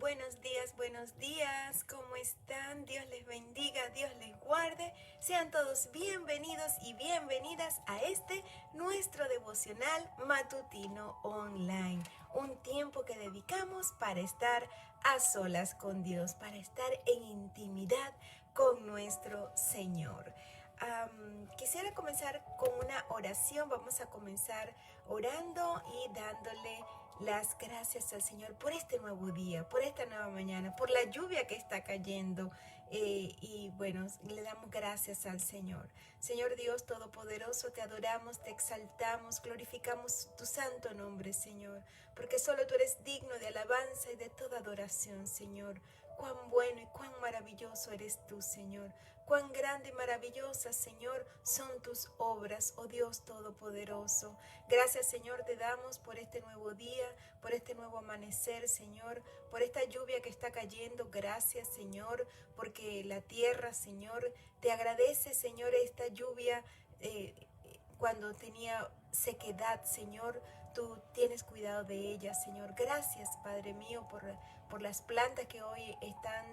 buenos días, ¿cómo están? Dios les bendiga, Dios les guarde. Sean todos bienvenidos y bienvenidas a este nuestro devocional matutino online. Un tiempo que dedicamos para estar a solas con Dios, para estar en intimidad con nuestro Señor. Quisiera comenzar con una oración. Vamos a comenzar orando y dándole las gracias al Señor por este nuevo día, por esta nueva mañana, por la lluvia que está cayendo. Y bueno, le damos gracias al Señor. Señor Dios Todopoderoso, te adoramos, te exaltamos, glorificamos tu santo nombre, Señor, porque solo tú eres digno de alabanza y de toda adoración, Señor. Cuán bueno y cuán maravilloso eres tú, Señor. Cuán grande y maravillosa, Señor, son tus obras, oh Dios Todopoderoso. Gracias, Señor, te damos por este nuevo día, por este nuevo amanecer, Señor, por esta lluvia que está cayendo. Gracias, Señor, porque la tierra, Señor, te agradece, Señor, esta lluvia. Cuando tenía sequedad, Señor, tú tienes cuidado de ella, Señor. Gracias, Padre mío, por las plantas que hoy están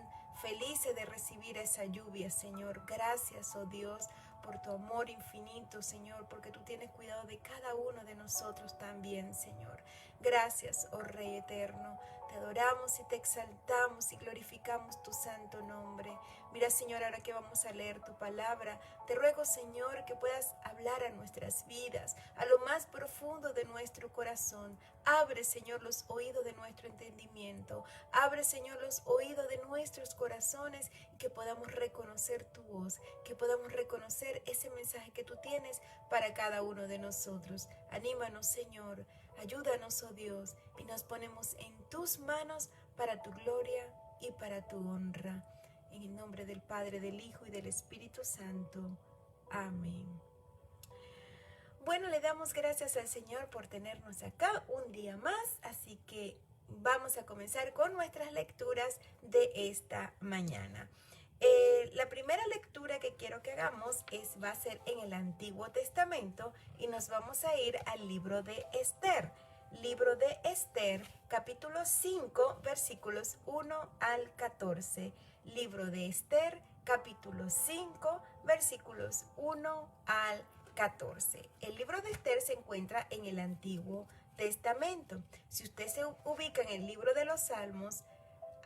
felices de recibir esa lluvia, Señor. Gracias, oh Dios, por tu amor infinito, Señor, porque tú tienes cuidado de cada uno de nosotros también, Señor. Gracias, oh Rey eterno. Te adoramos y te exaltamos y glorificamos tu santo nombre. Mira, Señor, ahora que vamos a leer tu palabra, te ruego, Señor, que puedas hablar a nuestras vidas, a lo más profundo de nuestro corazón. Abre, Señor, los oídos de nuestro entendimiento. Abre, Señor, los oídos de nuestros corazones y que podamos reconocer tu voz, que podamos reconocer ese mensaje que tú tienes para cada uno de nosotros. Anímanos, Señor. Ayúdanos, oh Dios, y nos ponemos en tus manos para tu gloria y para tu honra. En el nombre del Padre, del Hijo y del Espíritu Santo. Amén. Bueno, le damos gracias al Señor por tenernos acá un día más, así que vamos a comenzar con nuestras lecturas de esta mañana. La primera lectura que quiero que hagamos va a ser en el Antiguo Testamento y nos vamos a ir al libro de Esther. Libro de Esther, capítulo 5, versículos 1 al 14. Libro de Esther, capítulo 5, versículos 1 al 14. El libro de Esther se encuentra en el Antiguo Testamento. Si usted se ubica en el libro de los Salmos,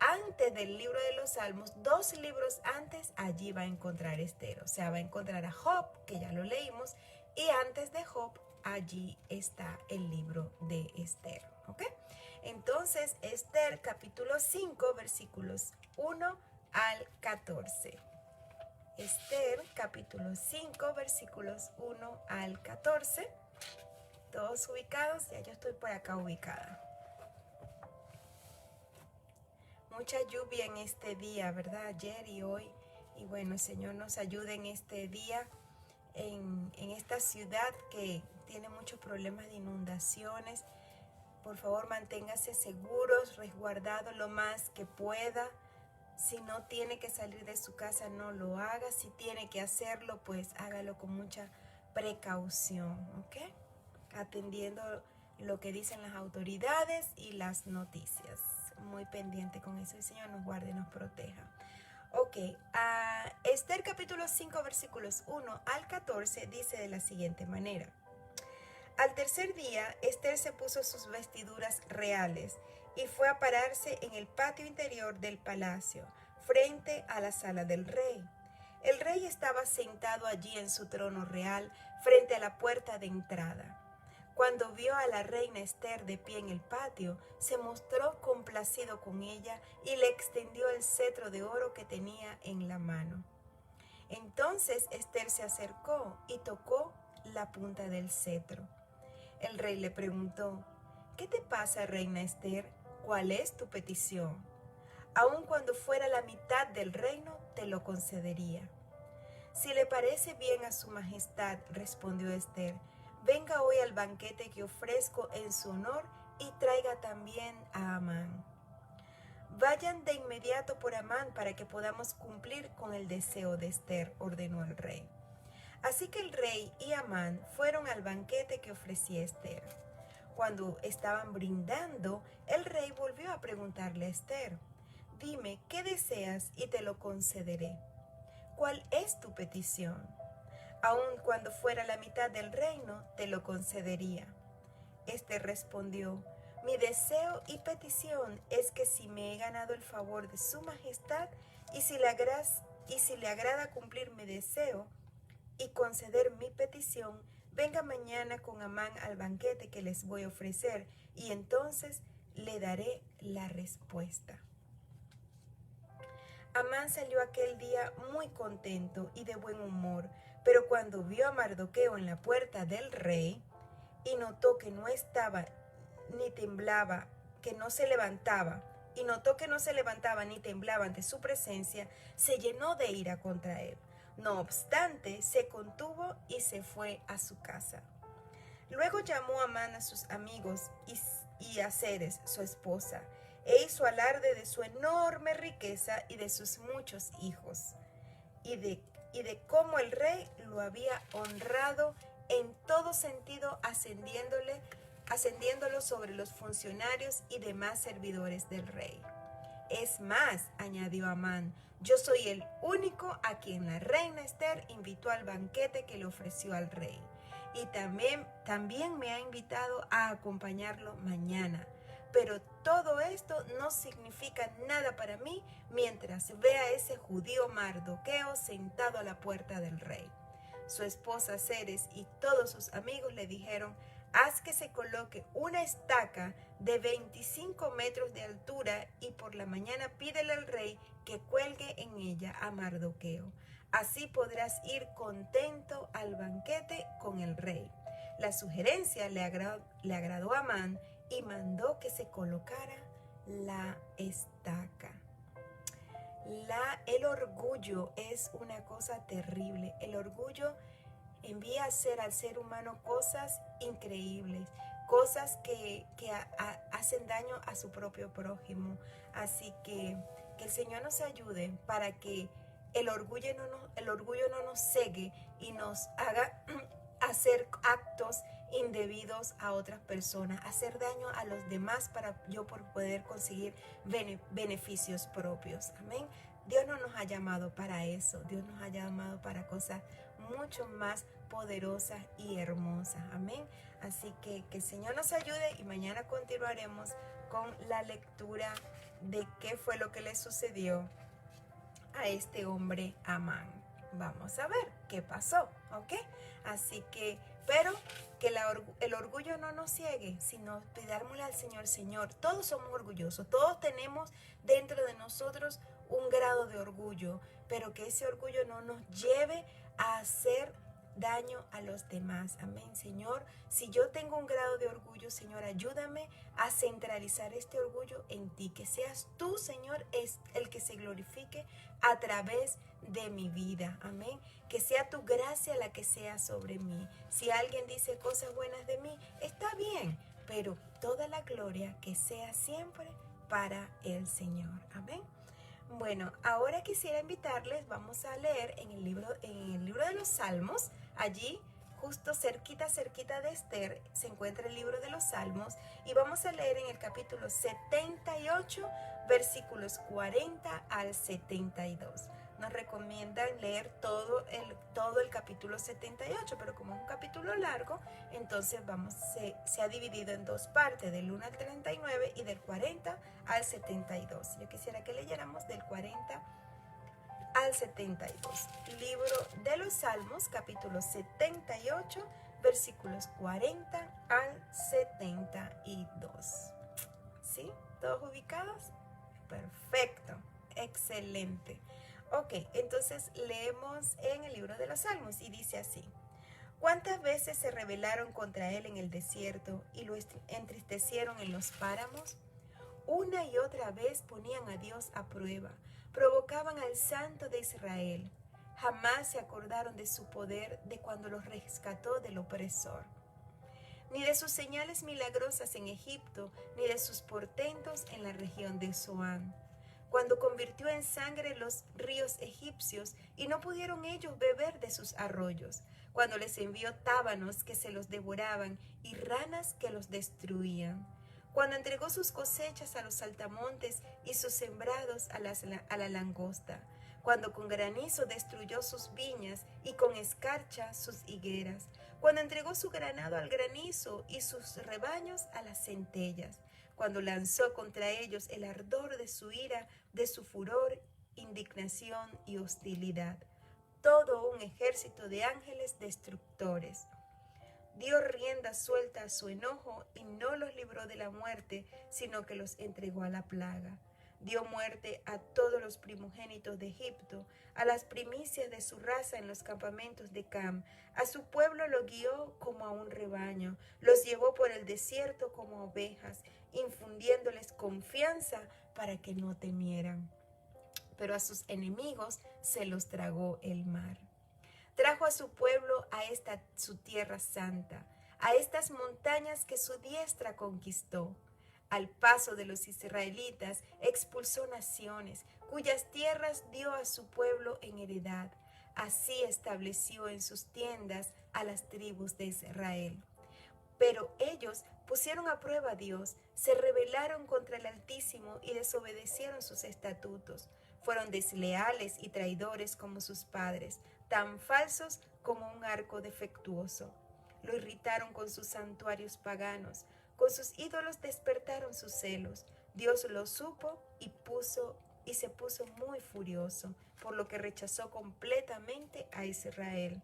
antes del libro de los Salmos, 2 libros antes, allí va a encontrar Esther. O sea, va a encontrar a Job, que ya lo leímos, y antes de Job, allí está el libro de Esther. ¿Ok? Entonces, Esther, capítulo 5, versículos 1 al 14. Esther, capítulo 5, versículos 1 al 14. Todos ubicados, ya yo estoy por acá ubicada. Mucha lluvia en este día, ¿verdad? Ayer y hoy. Y bueno, el Señor nos ayude en este día, en esta ciudad que tiene muchos problemas de inundaciones. Por favor, manténgase seguros, resguardados lo más que pueda. Si no tiene que salir de su casa, no lo haga. Si tiene que hacerlo, pues hágalo con mucha precaución, ¿ok? Atendiendo lo que dicen las autoridades y las noticias. Muy pendiente con eso. El Señor nos guarde y nos proteja. Ok, Esther capítulo 5 versículos 1 al 14 dice de la siguiente manera. Al tercer día, Esther se puso sus vestiduras reales y fue a pararse en el patio interior del palacio, frente a la sala del rey. El rey estaba sentado allí en su trono real, frente a la puerta de entrada. Cuando vio a la reina Esther de pie en el patio, se mostró complacido con ella y le extendió el cetro de oro que tenía en la mano. Entonces Esther se acercó y tocó la punta del cetro. El rey le preguntó: ¿Qué te pasa, reina Esther? ¿Cuál es tu petición? Aun cuando fuera la mitad del reino, te lo concedería. Si le parece bien a su majestad, respondió Esther, venga hoy al banquete que ofrezco en su honor y traiga también a Amán. Vayan de inmediato por Amán para que podamos cumplir con el deseo de Esther, ordenó el rey. Así que el rey y Amán fueron al banquete que ofrecía Esther. Cuando estaban brindando, el rey volvió a preguntarle a Esther: dime, ¿qué deseas y te lo concederé? ¿Cuál es tu petición? Aun cuando fuera la mitad del reino, te lo concedería. Esther respondió: mi deseo y petición es que si me he ganado el favor de su majestad y si le agrada cumplir mi deseo y conceder mi petición, venga mañana con Amán al banquete que les voy a ofrecer y entonces le daré la respuesta. Amán salió aquel día muy contento y de buen humor, pero cuando vio a Mardoqueo en la puerta del rey y notó que no estaba ni temblaba, que no se levantaba, ni temblaba ante su presencia, se llenó de ira contra él. No obstante, se contuvo y se fue a su casa. Luego llamó Amán a sus amigos y a Zeres, su esposa, e hizo alarde de su enorme riqueza y de sus muchos hijos, y de cómo el rey lo había honrado en todo sentido, ascendiéndolo sobre los funcionarios y demás servidores del rey. Es más, añadió Amán, yo soy el único a quien la reina Esther invitó al banquete que le ofreció al rey. Y también me ha invitado a acompañarlo mañana. Pero todo esto no significa nada para mí mientras vea a ese judío Mardoqueo sentado a la puerta del rey. Su esposa Zeres y todos sus amigos le dijeron: haz que se coloque una estaca de 25 metros de altura y por la mañana pídele al rey que cuelgue en ella a Mardoqueo. Así podrás ir contento al banquete con el rey. La sugerencia le agradó a Amán y mandó que se colocara la estaca. El orgullo es una cosa terrible. El orgullo envía a hacer al ser humano cosas increíbles, cosas que hacen daño a su propio prójimo. Así que el Señor nos ayude para que el orgullo no nos cegue y nos haga hacer actos indebidos a otras personas, hacer daño a los demás para por poder conseguir beneficios propios. Amén. Dios no nos ha llamado para eso. Dios nos ha llamado para cosas mucho más poderosas y hermosas. Amén. Así que el Señor nos ayude y mañana continuaremos con la lectura de qué fue lo que le sucedió a este hombre Amán. Vamos a ver qué pasó, ¿ok? Así que, pero que el orgullo no nos ciegue, sino pidámosle al Señor: Señor, todos somos orgullosos, todos tenemos dentro de nosotros un grado de orgullo, pero que ese orgullo no nos lleve a hacer daño a los demás. Amén. Señor, si yo tengo un grado de orgullo, Señor, ayúdame a centralizar este orgullo en ti, que seas tú, Señor, es el que se glorifique a través de mi vida. Amén. Que sea tu gracia la que sea sobre mí. Si alguien dice cosas buenas de mí, está bien, pero toda la gloria que sea siempre para el Señor. Amén. Bueno, ahora quisiera invitarles, vamos a leer en el libro de los Salmos. Allí, justo cerquita de Esther, se encuentra el libro de los Salmos y vamos a leer en el capítulo 78, versículos 40 al 72. Nos recomiendan leer todo el capítulo 78, pero como es un capítulo largo, entonces se ha dividido en dos partes, del 1 al 39 y del 40 al 72. Yo quisiera que leyéramos del 40 al 72. Libro de los Salmos, capítulo 78, versículos 40 al 72. ¿Sí? ¿Todos ubicados? Perfecto. Excelente. Ok, entonces leemos en el libro de los Salmos y dice así: ¿cuántas veces se rebelaron contra él en el desierto y lo entristecieron en los páramos? Una y otra vez ponían a Dios a prueba, provocaban al Santo de Israel. Jamás se acordaron de su poder, de cuando los rescató del opresor. Ni de sus señales milagrosas en Egipto, ni de sus portentos en la región de Zoán, cuando convirtió en sangre los ríos egipcios y no pudieron ellos beber de sus arroyos, cuando les envió tábanos que se los devoraban y ranas que los destruían, cuando entregó sus cosechas a los saltamontes y sus sembrados a la langosta, cuando con granizo destruyó sus viñas y con escarcha sus higueras, cuando entregó su ganado al granizo y sus rebaños a las centellas, cuando lanzó contra ellos el ardor de su ira, de su furor, indignación y hostilidad, todo un ejército de ángeles destructores. Dio rienda suelta a su enojo y no los libró de la muerte, sino que los entregó a la plaga. Dio muerte a todos los primogénitos de Egipto, a las primicias de su raza en los campamentos de Cam. A su pueblo lo guió como a un rebaño, los llevó por el desierto como ovejas, infundiéndoles confianza para que no temieran. Pero a sus enemigos se los tragó el mar. Trajo a su pueblo a esta su tierra santa, a estas montañas que su diestra conquistó. Al paso de los israelitas expulsó naciones, cuyas tierras dio a su pueblo en heredad. Así estableció en sus tiendas a las tribus de Israel. Pero ellos pusieron a prueba a Dios, se rebelaron contra el Altísimo y desobedecieron sus estatutos. Fueron desleales y traidores como sus padres, tan falsos como un arco defectuoso. Lo irritaron con sus santuarios paganos, con sus ídolos despertaron sus celos. Dios lo supo y se puso muy furioso, por lo que rechazó completamente a Israel.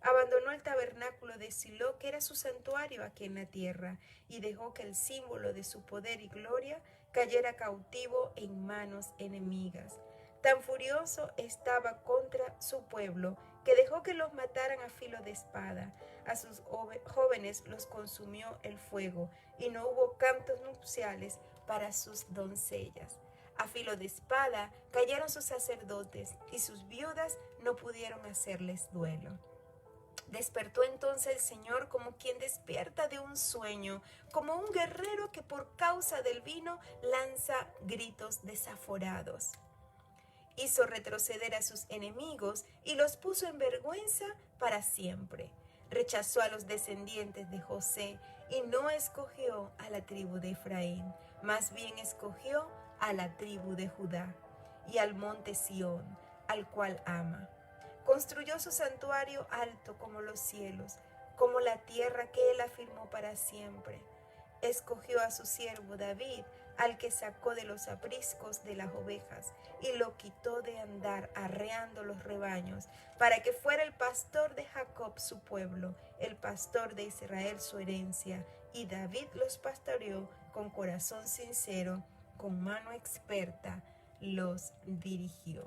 Abandonó el tabernáculo de Silo, que era su santuario aquí en la tierra, y dejó que el símbolo de su poder y gloria cayera cautivo en manos enemigas. Tan furioso estaba contra su pueblo, que dejó que los mataran a filo de espada. A sus jóvenes los consumió el fuego, y no hubo cantos nupciales para sus doncellas. A filo de espada cayeron sus sacerdotes, y sus viudas no pudieron hacerles duelo. Despertó entonces el Señor como quien despierta de un sueño, como un guerrero que por causa del vino lanza gritos desaforados. Hizo retroceder a sus enemigos y los puso en vergüenza para siempre. Rechazó a los descendientes de José y no escogió a la tribu de Efraín, más bien escogió a la tribu de Judá y al monte Sión, al cual ama. Construyó su santuario alto como los cielos, como la tierra que él afirmó para siempre. Escogió a su siervo David, al que sacó de los apriscos de las ovejas, y lo quitó de andar arreando los rebaños, para que fuera el pastor de Jacob su pueblo, el pastor de Israel su herencia. Y David los pastoreó con corazón sincero, con mano experta los dirigió.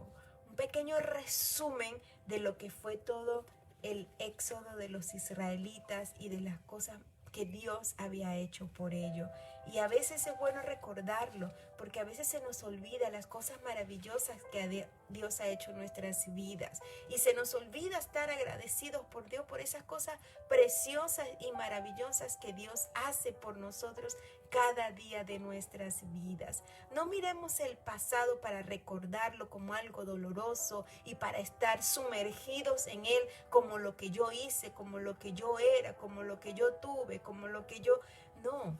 Un pequeño resumen de lo que fue todo el éxodo de los israelitas y de las cosas que Dios había hecho por ello. Y a veces es bueno recordarlo, porque a veces se nos olvida las cosas maravillosas que Dios ha hecho en nuestras vidas. Y se nos olvida estar agradecidos por Dios por esas cosas preciosas y maravillosas que Dios hace por nosotros cada día de nuestras vidas. No miremos el pasado para recordarlo como algo doloroso y para estar sumergidos en él como lo que yo hice, como lo que yo era, como lo que yo tuve, como lo que yo... No,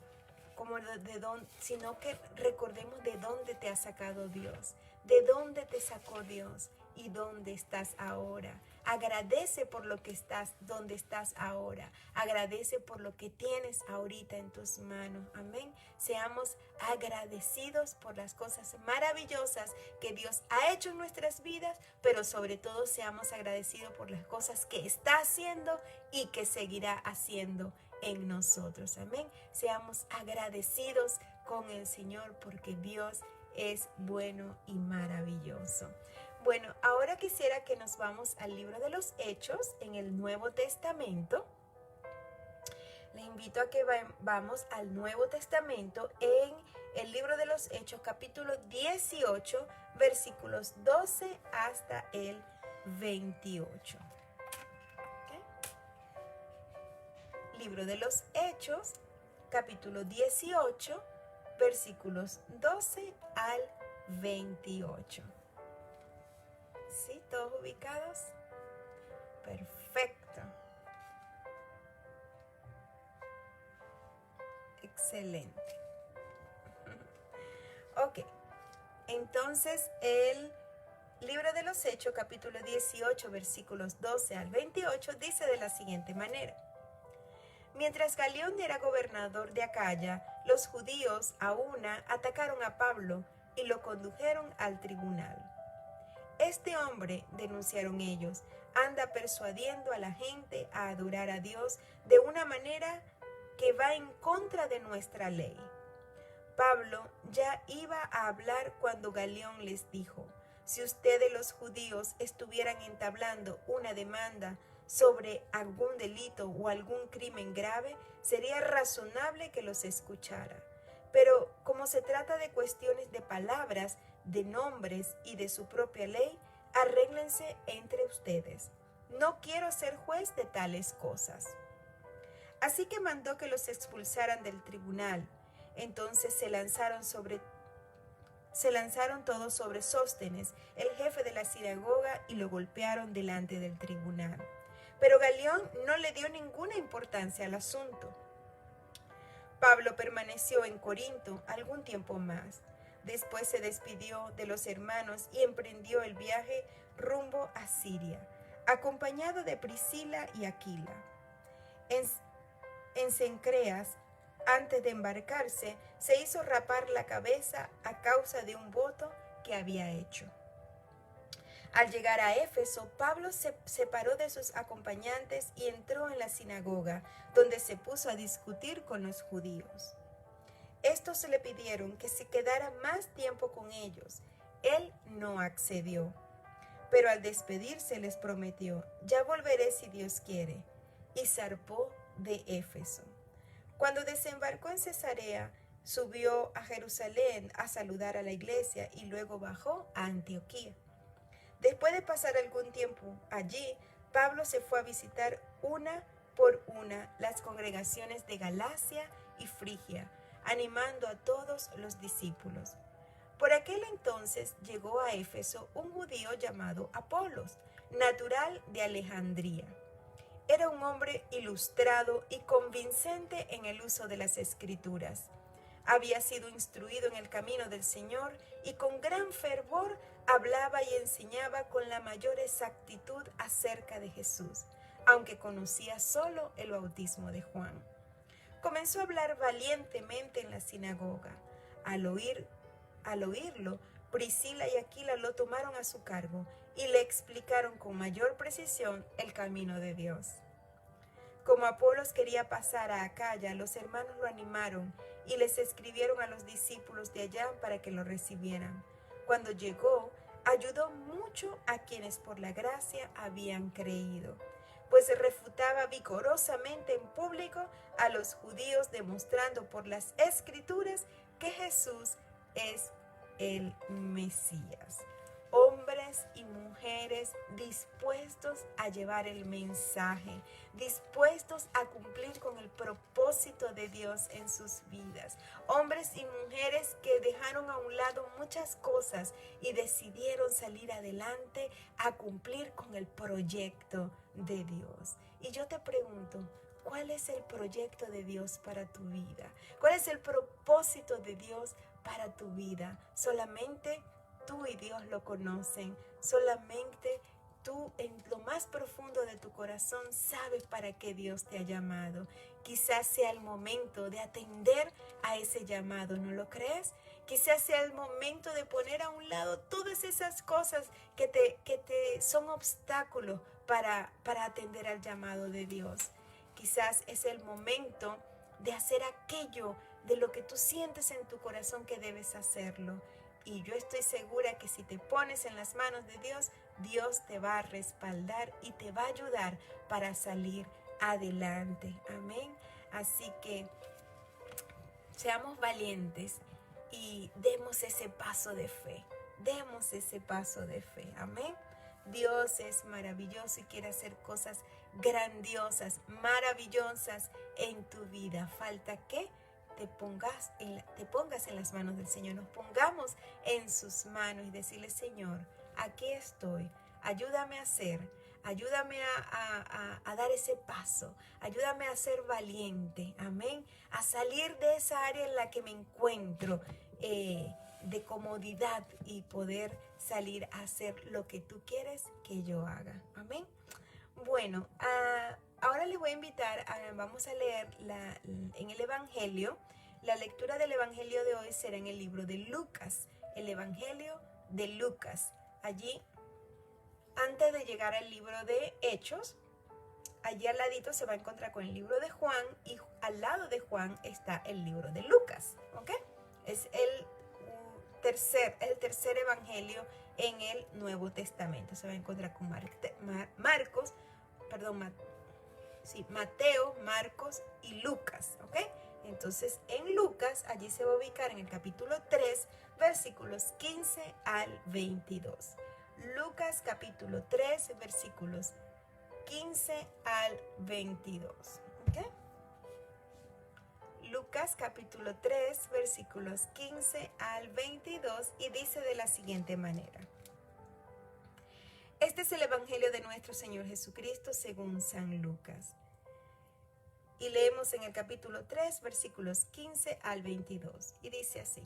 sino que recordemos de dónde te ha sacado Dios, de dónde te sacó Dios y dónde estás ahora. Agradece por lo que estás, donde estás ahora. Agradece por lo que tienes ahorita en tus manos. Amén. Seamos agradecidos por las cosas maravillosas que Dios ha hecho en nuestras vidas, pero sobre todo seamos agradecidos por las cosas que está haciendo y que seguirá haciendo en nosotros. Amén. Seamos agradecidos con el Señor porque Dios es bueno y maravilloso. Bueno, ahora quisiera que nos vamos al libro de los Hechos en el Nuevo Testamento. Les invito a que vamos al Nuevo Testamento en el libro de los Hechos, capítulo 18, versículos 12 hasta el 28. Libro de los Hechos, capítulo 18, versículos 12 al 28. ¿Sí? ¿Todos ubicados? Perfecto. Excelente. Ok, entonces el libro de los Hechos, capítulo 18, versículos 12 al 28, dice de la siguiente manera. Mientras Galión era gobernador de Acaya, los judíos a una atacaron a Pablo y lo condujeron al tribunal. Este hombre, denunciaron ellos, anda persuadiendo a la gente a adorar a Dios de una manera que va en contra de nuestra ley. Pablo ya iba a hablar cuando Galión les dijo: si ustedes los judíos estuvieran entablando una demanda sobre algún delito o algún crimen grave, sería razonable que los escuchara. Pero como se trata de cuestiones de palabras, de nombres y de su propia ley, arréglense entre ustedes. No quiero ser juez de tales cosas. Así que mandó que los expulsaran del tribunal. Entonces se lanzaron todos sobre Sóstenes, el jefe de la sinagoga, y lo golpearon delante del tribunal. Pero Galión no le dio ninguna importancia al asunto. Pablo permaneció en Corinto algún tiempo más. Después se despidió de los hermanos y emprendió el viaje rumbo a Siria, acompañado de Priscila y Aquila. En Cencreas, antes de embarcarse, se hizo rapar la cabeza a causa de un voto que había hecho. Al llegar a Éfeso, Pablo se separó de sus acompañantes y entró en la sinagoga, donde se puso a discutir con los judíos. Estos le pidieron que se quedara más tiempo con ellos. Él no accedió, pero al despedirse les prometió: ya volveré si Dios quiere, y zarpó de Éfeso. Cuando desembarcó en Cesarea, subió a Jerusalén a saludar a la iglesia y luego bajó a Antioquía. Después de pasar algún tiempo allí, Pablo se fue a visitar una por una las congregaciones de Galacia y Frigia, animando a todos los discípulos. Por aquel entonces llegó a Éfeso un judío llamado Apolos, natural de Alejandría. Era un hombre ilustrado y convincente en el uso de las Escrituras. Había sido instruido en el camino del Señor y con gran fervor hablaba y enseñaba con la mayor exactitud acerca de Jesús, aunque conocía solo el bautismo de Juan. Comenzó a hablar valientemente en la sinagoga. Al oírlo, Priscila y Aquila lo tomaron a su cargo y le explicaron con mayor precisión el camino de Dios. Como Apolos quería pasar a Acaya, los hermanos lo animaron y les escribieron a los discípulos de allá para que lo recibieran. Cuando llegó, ayudó mucho a quienes por la gracia habían creído, pues refutaba vigorosamente en público a los judíos, demostrando por las Escrituras que Jesús es el Mesías. Hombres y mujeres dispuestos a llevar el mensaje, dispuestos a cumplir con el propósito de Dios en sus vidas. Hombres y mujeres que dejaron a un lado muchas cosas y decidieron salir adelante a cumplir con el proyecto de Dios. Y yo te pregunto, ¿cuál es el proyecto de Dios para tu vida? ¿Cuál es el propósito de Dios para tu vida? Solamente tú y Dios lo conocen. Solamente tú en lo más profundo de tu corazón sabes para qué Dios te ha llamado. Quizás sea el momento de atender a ese llamado, ¿no lo crees? Quizás sea el momento de poner a un lado todas esas cosas que te son obstáculos para atender al llamado de Dios. Quizás es el momento de hacer aquello de lo que tú sientes en tu corazón que debes hacerlo. Y yo estoy segura que si te pones en las manos de Dios, Dios te va a respaldar y te va a ayudar para salir adelante. Amén. Así que seamos valientes y demos ese paso de fe. Demos ese paso de fe. Amén. Dios es maravilloso y quiere hacer cosas grandiosas, maravillosas en tu vida. Falta que te pongas en las manos del Señor, nos pongamos en sus manos y decirle: Señor, aquí estoy, ayúdame a hacer Ayúdame a dar ese paso. Ayúdame a ser valiente. Amén. A salir de esa área en la que me encuentro de comodidad y poder salir a hacer lo que tú quieres que yo haga. Amén. Bueno, ahora les voy a invitar, vamos a leer en el Evangelio. La lectura del Evangelio de hoy será en el libro de Lucas. El Evangelio de Lucas. Allí, antes de llegar al libro de Hechos, allí al ladito se va a encontrar con el libro de Juan y al lado de Juan está el libro de Lucas, ¿ok? Es el tercer evangelio en el Nuevo Testamento. Se va a encontrar con Mateo, Marcos y Lucas, ¿ok? Entonces, en Lucas, allí se va a ubicar en el capítulo 3, versículos 15 al 22. Lucas capítulo 3, versículos 15 al 22. ¿Okay? Lucas capítulo 3, versículos 15 al 22 y dice de la siguiente manera. Este es el Evangelio de nuestro Señor Jesucristo según San Lucas. Y leemos en el capítulo 3, versículos 15 al 22. Y dice así.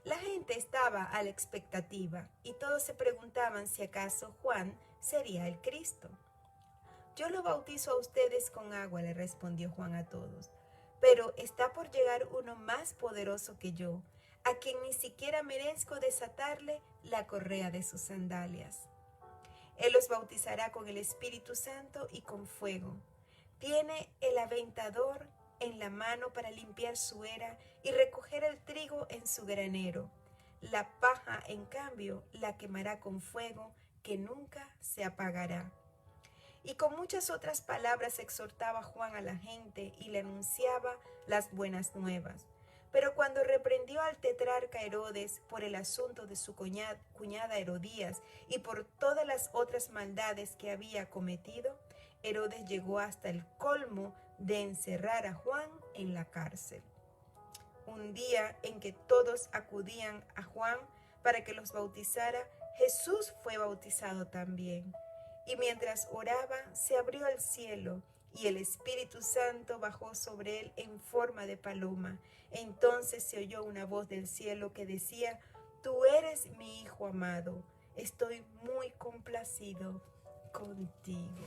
La gente estaba a la expectativa y todos se preguntaban si acaso Juan sería el Cristo. Yo lo bautizo a ustedes con agua, le respondió Juan a todos, pero está por llegar uno más poderoso que yo, a quien ni siquiera merezco desatarle la correa de sus sandalias. Él los bautizará con el Espíritu Santo y con fuego. Tiene el aventador en la mano para limpiar su era y recoger el trigo en su granero. La paja, en cambio, la quemará con fuego que nunca se apagará. Y con muchas otras palabras exhortaba Juan a la gente y le anunciaba las buenas nuevas. Pero cuando reprendió al tetrarca Herodes por el asunto de su cuñada Herodías y por todas las otras maldades que había cometido, Herodes llegó hasta el colmo de encerrar a Juan en la cárcel. Un día en que todos acudían a Juan para que los bautizara, Jesús fue bautizado también. Y mientras oraba, se abrió el cielo y el Espíritu Santo bajó sobre él en forma de paloma. Entonces se oyó una voz del cielo que decía: Tú eres mi Hijo amado, estoy muy complacido contigo.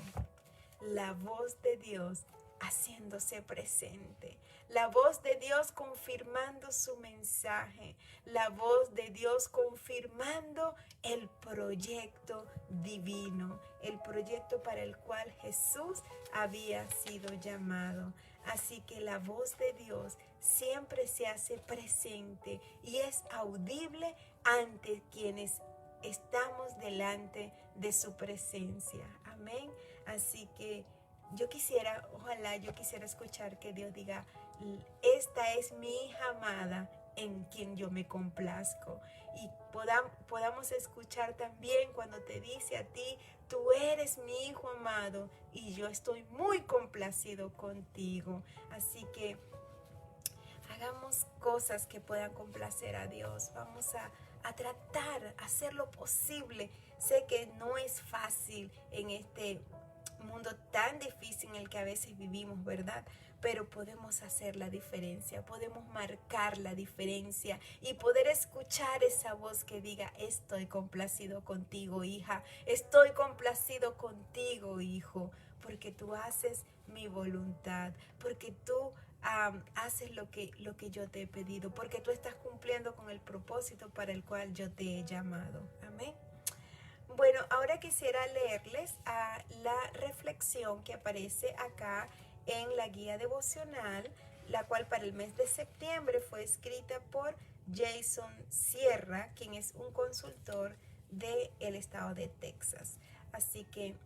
La voz de Dios haciéndose presente, la voz de Dios confirmando su mensaje, la voz de Dios confirmando el proyecto divino, el proyecto para el cual Jesús había sido llamado. Así que la voz de Dios siempre se hace presente y es audible ante quienes estamos delante de su presencia. Amén. Así que ojalá yo quisiera escuchar que Dios diga: esta es mi hija amada en quien yo me complazco. Y podamos escuchar también cuando te dice a ti: tú eres mi hijo amado y yo estoy muy complacido contigo. Así que hagamos cosas que puedan complacer a Dios. Vamos a tratar, a hacer lo posible. Sé que no es fácil en este mundo tan difícil en el que a veces vivimos, ¿verdad? Pero podemos hacer la diferencia, podemos marcar la diferencia y poder escuchar esa voz que diga: estoy complacido contigo, hija, estoy complacido contigo, hijo, porque tú haces mi voluntad, porque tú haces lo que yo te he pedido, porque tú estás cumpliendo con el propósito para el cual yo te he llamado. Amén. Bueno, ahora quisiera leerles la reflexión que aparece acá en la guía devocional, la cual para el mes de septiembre fue escrita por Jason Sierra, quien es un consultor del estado de Texas. Así que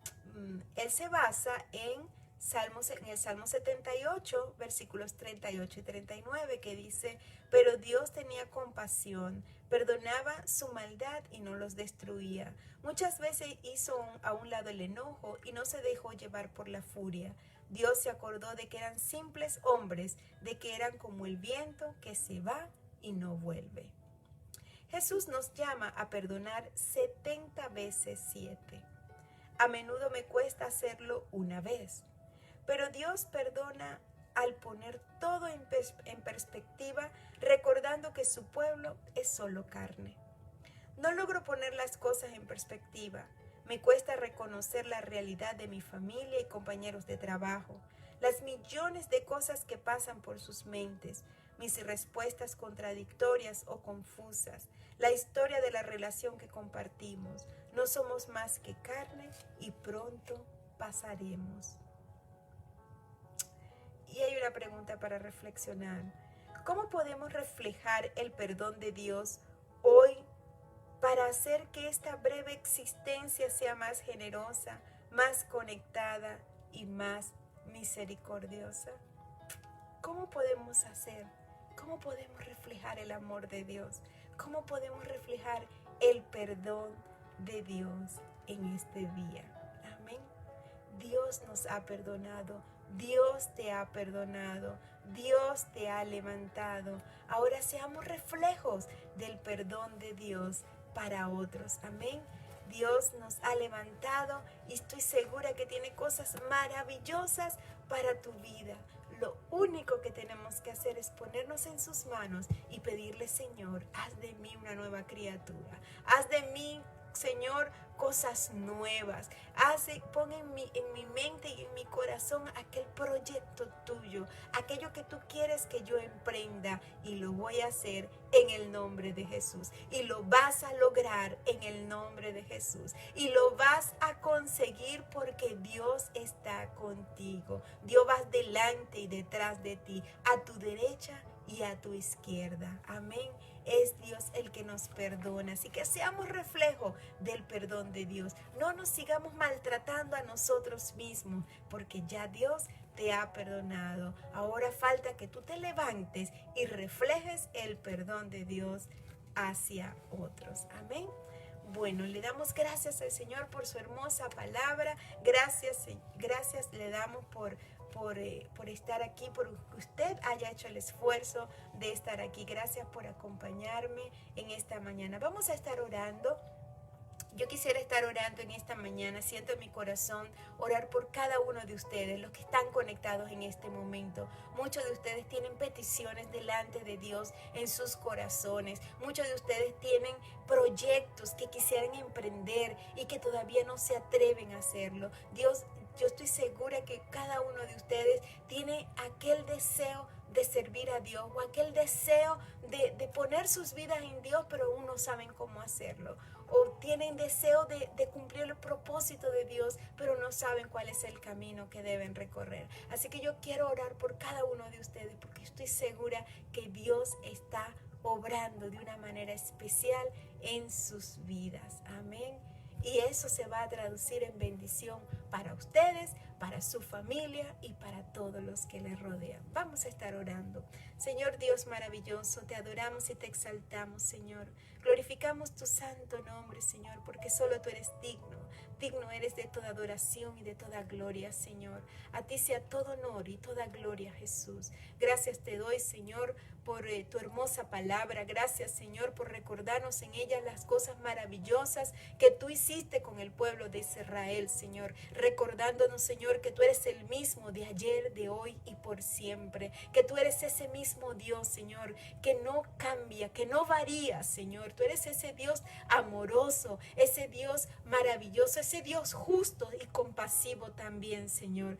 él se basa en el Salmo 78, versículos 38 y 39, que dice: pero Dios tenía compasión, perdonaba su maldad y no los destruía. Muchas veces hizo a un lado el enojo y no se dejó llevar por la furia. Dios se acordó de que eran simples hombres, de que eran como el viento que se va y no vuelve. Jesús nos llama a perdonar 70 veces 7. A menudo me cuesta hacerlo una vez, pero Dios perdona al poner todo en perspectiva, recordando que su pueblo es solo carne. No logro poner las cosas en perspectiva. Me cuesta reconocer la realidad de mi familia y compañeros de trabajo, las millones de cosas que pasan por sus mentes, mis respuestas contradictorias o confusas, la historia de la relación que compartimos. No somos más que carne y pronto pasaremos. Y hay una pregunta para reflexionar. ¿Cómo podemos reflejar el perdón de Dios hoy para hacer que esta breve existencia sea más generosa, más conectada y más misericordiosa? ¿Cómo podemos hacer? ¿Cómo podemos reflejar el amor de Dios? ¿Cómo podemos reflejar el perdón de Dios en este día? Amén. Dios nos ha perdonado. Dios te ha perdonado. Dios te ha levantado. Ahora seamos reflejos del perdón de Dios para otros. Amén. Dios nos ha levantado y estoy segura que tiene cosas maravillosas para tu vida. Lo único que tenemos que hacer es ponernos en sus manos y pedirle: Señor, haz de mí una nueva criatura. Haz de mí, Señor, cosas nuevas. Pon en mi mente y en mi corazón aquel proyecto tuyo, aquello que tú quieres que yo emprenda, y lo voy a hacer en el nombre de Jesús. Y lo vas a lograr en el nombre de Jesús. Y lo vas a conseguir porque Dios está contigo. Dios va delante y detrás de ti, a tu derecha y a tu izquierda. Amén. Es Dios el que nos perdona. Así que seamos reflejo del perdón de Dios. No nos sigamos maltratando a nosotros mismos, porque ya Dios te ha perdonado. Ahora falta que tú te levantes y reflejes el perdón de Dios hacia otros. Amén. Bueno, le damos gracias al Señor por su hermosa palabra. Gracias le damos por estar aquí, por que usted haya hecho el esfuerzo de estar aquí. Gracias por acompañarme en esta mañana. Vamos a estar orando. Yo quisiera estar orando en esta mañana. Siento en mi corazón orar por cada uno de ustedes, los que están conectados en este momento. Muchos de ustedes tienen peticiones delante de Dios en sus corazones. Muchos de ustedes tienen proyectos que quisieran emprender y que todavía no se atreven a hacerlo. Yo estoy segura que cada uno de ustedes tiene aquel deseo de servir a Dios, o aquel deseo de poner sus vidas en Dios, pero aún no saben cómo hacerlo. O tienen deseo de cumplir el propósito de Dios, pero no saben cuál es el camino que deben recorrer. Así que yo quiero orar por cada uno de ustedes, porque estoy segura que Dios está obrando de una manera especial en sus vidas. Amén. Y eso se va a traducir en bendición para ustedes, para su familia y para todos los que les rodean. Vamos a estar orando. Señor Dios maravilloso, te adoramos y te exaltamos, Señor. Glorificamos tu santo nombre, Señor, porque solo tú eres digno. Digno eres de toda adoración y de toda gloria, Señor. A ti sea todo honor y toda gloria, Jesús. Gracias te doy, Señor, por tu hermosa palabra. Gracias, Señor, por recordarnos en ella las cosas maravillosas que tú hiciste con el pueblo de Israel, Señor. Recordándonos, Señor, que tú eres el mismo de ayer, de hoy y por siempre. Que tú eres ese mismo Dios, Señor, que no cambia, que no varía, Señor. Tú eres ese Dios amoroso, ese Dios maravilloso, ese Dios justo y compasivo también, Señor.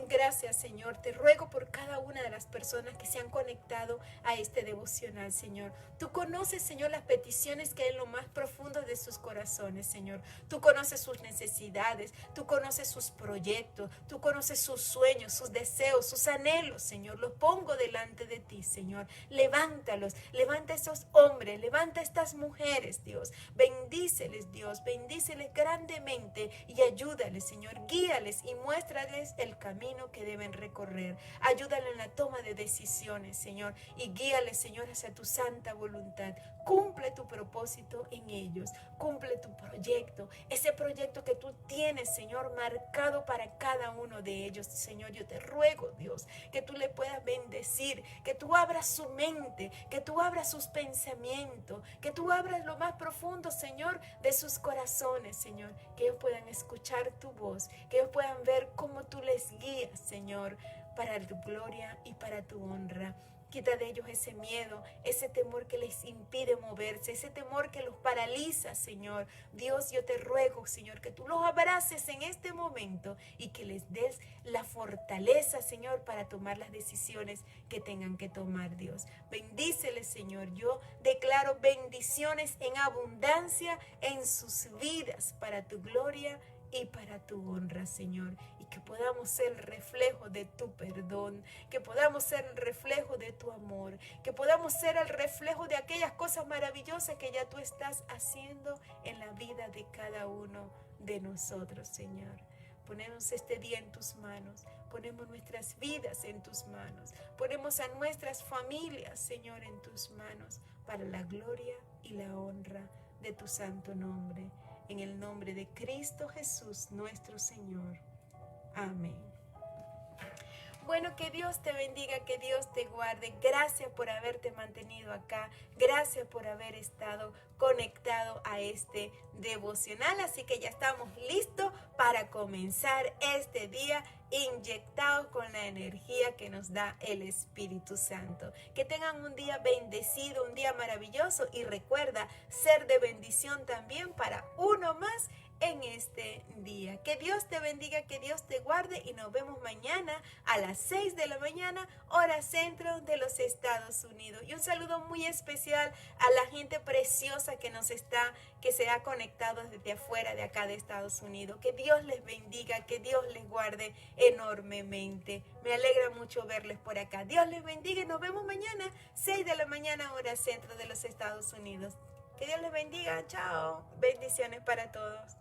Gracias, Señor. Te ruego por cada una de las personas que se han conectado a este devocional, Señor. Tú conoces, Señor, las peticiones que hay en lo más profundo de sus corazones, Señor. Tú conoces sus necesidades, tú conoces sus proyectos, tú conoces sus sueños, sus deseos, sus anhelos, Señor. Los pongo delante de ti, Señor. Levántalos, levanta a esos hombres, levanta a estas mujeres, Dios. Bendíceles, Dios, bendíceles grandemente y ayúdales, Señor. Guíales y muéstrales el camino que deben recorrer. Ayúdale en la toma de decisiones, Señor, y guíale, Señor, hacia tu santa voluntad. Cumple tu propósito en ellos. Cumple cumple tu proyecto, ese proyecto que tú tienes, Señor, marcado para cada uno de ellos. Señor, yo te ruego, Dios, que tú le puedas bendecir, que tú abras su mente, que tú abras sus pensamientos, que tú abras lo más profundo, Señor, de sus corazones, Señor, que ellos puedan escuchar tu voz, que ellos puedan ver cómo tú les guías, Señor, para tu gloria y para tu honra. Quita de ellos ese miedo, ese temor que les impide moverse, ese temor que los paraliza, Señor. Dios, yo te ruego, Señor, que tú los abraces en este momento y que les des la fortaleza, Señor, para tomar las decisiones que tengan que tomar, Dios. Bendíceles, Señor. Yo declaro bendiciones en abundancia en sus vidas para tu gloria y para tu honra, Señor, y que podamos ser el reflejo de tu perdón, que podamos ser el reflejo de tu amor, que podamos ser el reflejo de aquellas cosas maravillosas que ya tú estás haciendo en la vida de cada uno de nosotros, Señor. Ponemos este día en tus manos, ponemos nuestras vidas en tus manos, ponemos a nuestras familias, Señor, en tus manos, para la gloria y la honra de tu santo nombre. En el nombre de Cristo Jesús, nuestro Señor. Amén. Bueno, que Dios te bendiga, que Dios te guarde. Gracias por haberte mantenido acá. Gracias por haber estado conectado a este devocional. Así que ya estamos listos para comenzar este día inyectados con la energía que nos da el Espíritu Santo. Que tengan un día bendecido, un día maravilloso, y recuerda ser de bendición también para uno más en este día. Que Dios te bendiga, que Dios te guarde, y nos vemos mañana a las 6 de la mañana, hora centro de los Estados Unidos. Y un saludo muy especial a la gente preciosa que se ha conectado desde afuera de acá de Estados Unidos. Que Dios les bendiga, que Dios les guarde enormemente. Me alegra mucho verles por acá. Dios les bendiga y nos vemos mañana 6 de la mañana, hora centro de los Estados Unidos. Que Dios les bendiga. Chao. Bendiciones para todos.